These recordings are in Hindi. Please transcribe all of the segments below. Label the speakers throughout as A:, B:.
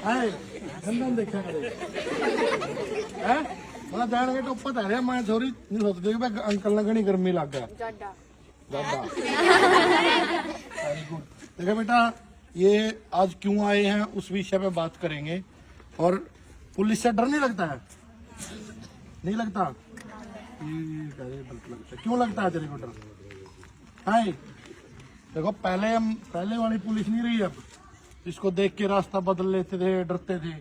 A: आए गंदम देखा करे हैं मैं जान के तो पता है मैं थोड़ी नहीं सोचती कि अंकल ने घनी गर्मी लग गया ज्यादा वेरी गुड। देखो बेटा ये आज क्यों आए हैं उस विषय पे बात करेंगे। और पुलिस से डर नहीं लगता है? नहीं लगता? क्यों लगता है तेरे को डर? है देखो पहले वाली पुलिस नहीं रही अब, इसको देख के रास्ता बदल लेते थे, डरते थे।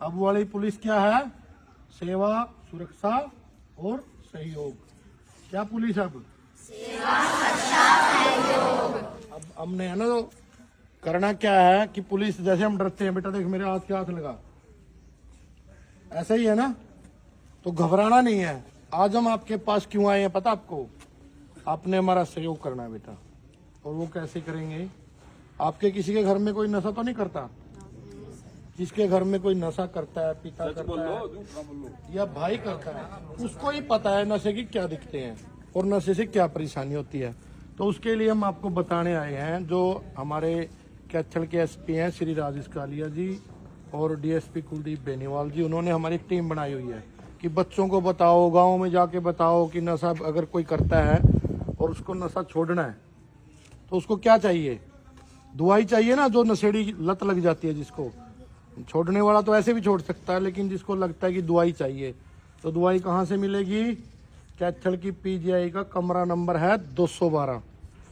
A: अब वाली पुलिस क्या है? सेवा, सुरक्षा और सहयोग। क्या पुलिस अब? सेवा, सुरक्षा, सहयोग। अब हमने है ना तो करना क्या है कि पुलिस जैसे हम डरते हैं, बेटा देख मेरे हाथ के हाथ लगा, ऐसा ही है ना, तो घबराना नहीं है। आज हम आपके पास क्यों आए हैं पता आपको? आपने हमारा सहयोग करना है बेटा। और वो कैसे करेंगे? आपके किसी के घर में कोई नशा तो नहीं करता? जिसके घर में कोई नशा करता है, पीता करता है या भाई करता है, उसको ही पता है नशे की क्या दिखते हैं और नशे से क्या परेशानी होती है। तो उसके लिए हम आपको बताने आए हैं, जो हमारे कैथल के एसपी हैं श्री राजेश कालिया जी और डीएसपी कुलदीप बेनीवाल जी, उन्होंने हमारी एक टीम बनाई हुई है कि बच्चों को बताओ, गाँव में जाके बताओ कि नशा अगर कोई करता है और उसको नशा छोड़ना है तो उसको क्या चाहिए? दवाई चाहिए ना, जो नशेड़ी लत लग जाती है जिसको। छोड़ने वाला तो ऐसे भी छोड़ सकता है, लेकिन जिसको लगता है कि दवाई चाहिए, तो दवाई कहाँ से मिलेगी? कैथल की पीजीआई का कमरा नंबर है 212।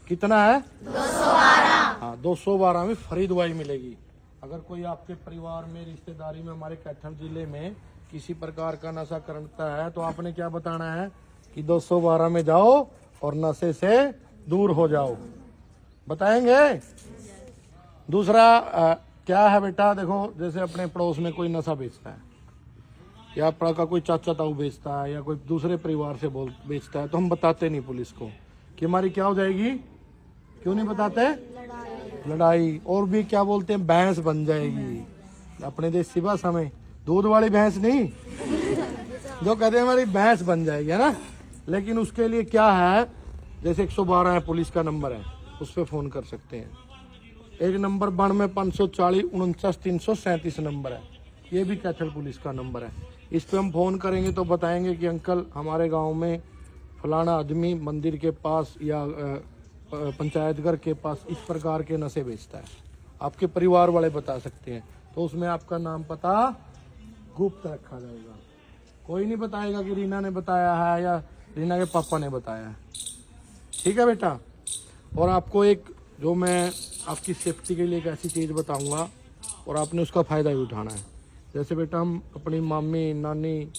A: कितना है? 212। हाँ 212 में फ्री दवाई मिलेगी। अगर कोई आपके परिवार में, रिश्तेदारी में, हमारे कैथल जिले में किसी प्रकार का नशा करता है तो आपने क्या बताना है कि 212 में जाओ और नशे से दूर हो जाओ। बताएंगे? दूसरा क्या है बेटा, देखो जैसे अपने पड़ोस में कोई नशा बेचता है या अपना का कोई चाचा ताऊ बेचता है या कोई दूसरे परिवार से बेचता है, तो हम बताते नहीं पुलिस को कि हमारी क्या हो जाएगी? क्यों नहीं बताते? लड़ाई। और भी क्या बोलते हैं, भैंस बन जाएगी। अपने देसी भाषा में दूध वाली भैंस नहीं, जो कहते हैं हमारी भैंस बन जाएगी, है ना। लेकिन उसके लिए क्या है, जैसे 112 है पुलिस का नंबर है, उस पर फोन कर सकते हैं। एक नंबर 92 540 49 337 नंबर है, ये भी कैथल पुलिस का नंबर है। इस पे हम फोन करेंगे तो बताएंगे कि अंकल हमारे गांव में फलाना आदमी मंदिर के पास या पंचायत घर के पास इस प्रकार के नशे बेचता है। आपके परिवार वाले बता सकते हैं, तो उसमें आपका नाम पता गुप्त रखा जाएगा। कोई नहीं बताएगा कि रीना ने बताया है या रीना के पापा ने बताया है। ठीक है बेटा। और आपको एक जो मैं आपकी सेफ्टी के लिए एक ऐसी चीज़ बताऊंगा और आपने उसका फ़ायदा भी उठाना है। जैसे बेटा हम अपनी मामी नानी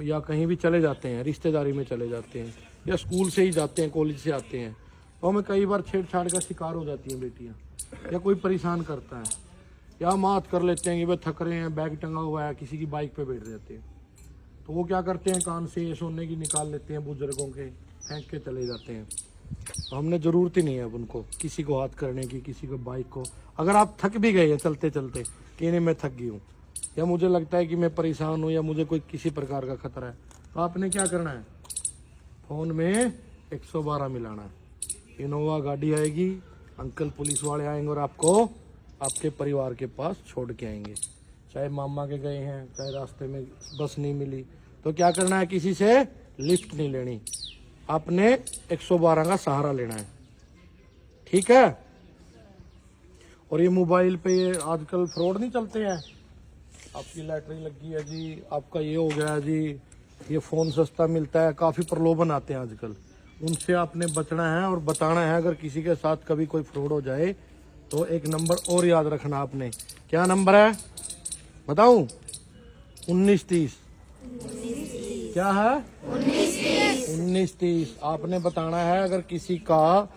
A: या कहीं भी चले जाते हैं, रिश्तेदारी में चले जाते हैं या स्कूल से ही जाते हैं, कॉलेज से आते हैं, तो हमें कई बार छेड़छाड़ का शिकार हो जाती हैं बेटियाँ, या कोई परेशान करता है या हम बात कर लेते हैं कि वे थक रहे हैं, बैग टंगा हुआ है, किसी की बाइक पे बैठ जाते हैं, तो वो क्या करते हैं, कान से सोने की निकाल लेते हैं, बुजुर्गों के फेंक के चले जाते हैं। तो हमने ज़रूरत ही नहीं है अब उनको किसी को हाथ करने की, किसी को बाइक को। अगर आप थक भी गए हैं चलते चलते कि नहीं मैं थक गई हूँ या मुझे लगता है कि मैं परेशान हूँ या मुझे कोई किसी प्रकार का खतरा है, तो आपने क्या करना है, फ़ोन में 112 मिलाना है। इनोवा गाड़ी आएगी, अंकल पुलिस वाले आएंगे और आपको आपके परिवार के पास छोड़ के आएंगे। चाहे मामा के गए हैं, चाहे रास्ते में बस नहीं मिली, तो क्या करना है, किसी से लिफ्ट नहीं लेनी, आपने 112 का सहारा लेना है। ठीक है। और ये मोबाइल पे आजकल फ्रॉड नहीं चलते हैं, आपकी लैटरी लगी है जी, आपका ये हो गया जी, ये फ़ोन सस्ता मिलता है, काफ़ी प्रलोभन आते हैं आजकल, उनसे आपने बचना है और बताना है। अगर किसी के साथ कभी कोई फ्रॉड हो जाए तो एक नंबर और याद रखना आपने। क्या नंबर है बताऊं? 1930। क्या है? 1930। आपने बताना है। अगर किसी का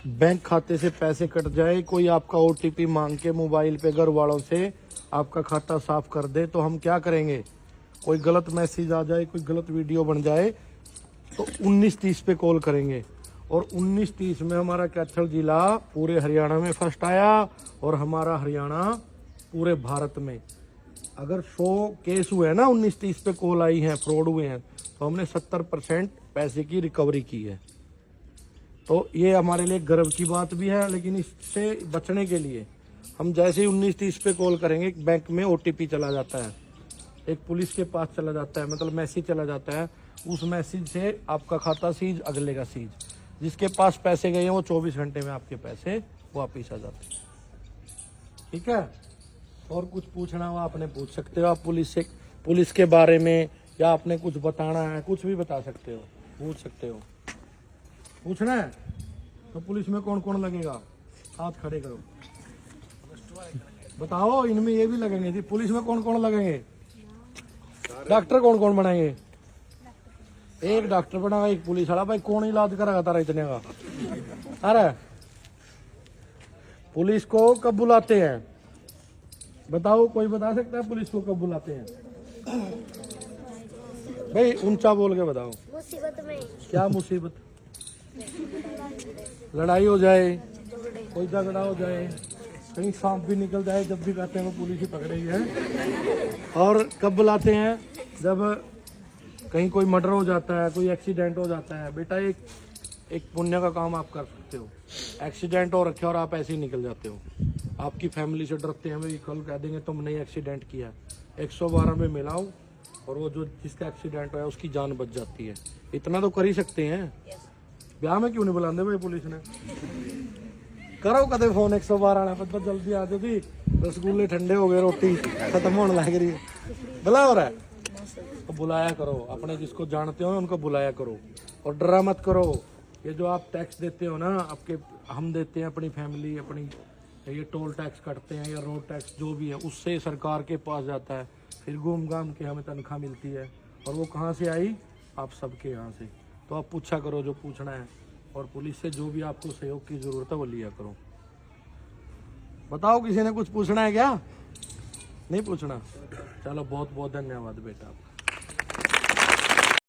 A: बैंक खाते से पैसे कट जाए, कोई आपका OTP मांग के मोबाइल पे घर वालों से आपका खाता साफ कर दे, तो हम क्या करेंगे, कोई गलत मैसेज आ जाए, कोई गलत वीडियो बन जाए, तो 1930 पे कॉल करेंगे। और 1930 में हमारा कैथल जिला पूरे हरियाणा में फर्स्ट आया और हमारा हरियाणा पूरे भारत में। अगर 100 केस हुए हैं ना, 1930 पे कॉल आई हैं, फ्रॉड हुए हैं, तो हमने 70% पैसे की रिकवरी की है। तो ये हमारे लिए गर्व की बात भी है, लेकिन इससे बचने के लिए हम जैसे ही 19:30 पे कॉल करेंगे बैंक में OTP चला जाता है, एक पुलिस के पास चला जाता है, मतलब मैसेज चला जाता है। उस मैसेज से आपका खाता सीज, अगले का सीज। जिसके पास पैसे गए हैं वो 24 घंटे में आपके पैसे वापिस आ जाते हैं। ठीक है, और कुछ पूछना हो आपने पूछ सकते हो आप पुलिस से, पुलिस के बारे में, या आपने कुछ बताना है, कुछ भी बता सकते हो, पूछ सकते हो। पूछना है तो पुलिस में कौन कौन लगेगा, हाथ खड़े करो, बताओ। इनमें ये भी लगेंगे जी, पुलिस में कौन कौन लगेंगे? डॉक्टर कौन कौन बनाएंगे? एक डॉक्टर बना, एक पुलिस वाला। भाई कौन इलाज करागा तारा इतने का? अरे पुलिस को कब बुलाते हैं बताओ, कोई बता सकता है पुलिस को कब बुलाते हैं? भाई ऊंचा बोल के बताओ।
B: मुसीबत में। क्या
A: मुसीबत? लड़ाई हो जाए, कोई झगड़ा हो जाए, कहीं सांप भी निकल जाए, जब भी कहते हैं वो पुलिस ही पकड़ेगी है। और कब बुलाते हैं? जब कहीं कोई मर्डर हो जाता है, कोई एक्सीडेंट हो जाता है। बेटा एक पुण्य का काम आप कर सकते हो। एक्सीडेंट हो रखे और आप ऐसे ही निकल जाते हो, आपकी फैमिली से डरते हैं, भाई कल कह देंगे तुमने एक्सीडेंट किया। 112 में मिलाओ और वो जो जिसका एक्सीडेंट हुआ है उसकी जान बच जाती है। इतना तो कर ही सकते हैं। ब्याह में क्यों नहीं बुलाते भाई पुलिस ने? करो कदे फोन 112 पर जल्दी आ जाती। रसगुल्ले ठंडे हो गए, रोटी खत्म होने लग रही है, बुला हो रहा है तो बुलाया करो। अपने जिसको जानते हो उनको बुलाया करो और डरा मत करो। ये जो आप टैक्स देते हो ना, आपके हम देते हैं, अपनी फैमिली, अपनी ये टोल टैक्स कटते हैं या रोड टैक्स जो भी है, उससे सरकार के पास जाता है। फिर घूम घाम के हमें तनख्वाह मिलती है, और वो कहाँ से आई? आप सबके यहाँ से। तो आप पूछा करो जो पूछना है, और पुलिस से जो भी आपको सहयोग की ज़रूरत है वो लिया करो। बताओ, किसी ने कुछ पूछना है क्या? नहीं पूछना? चलो, बहुत बहुत धन्यवाद बेटा।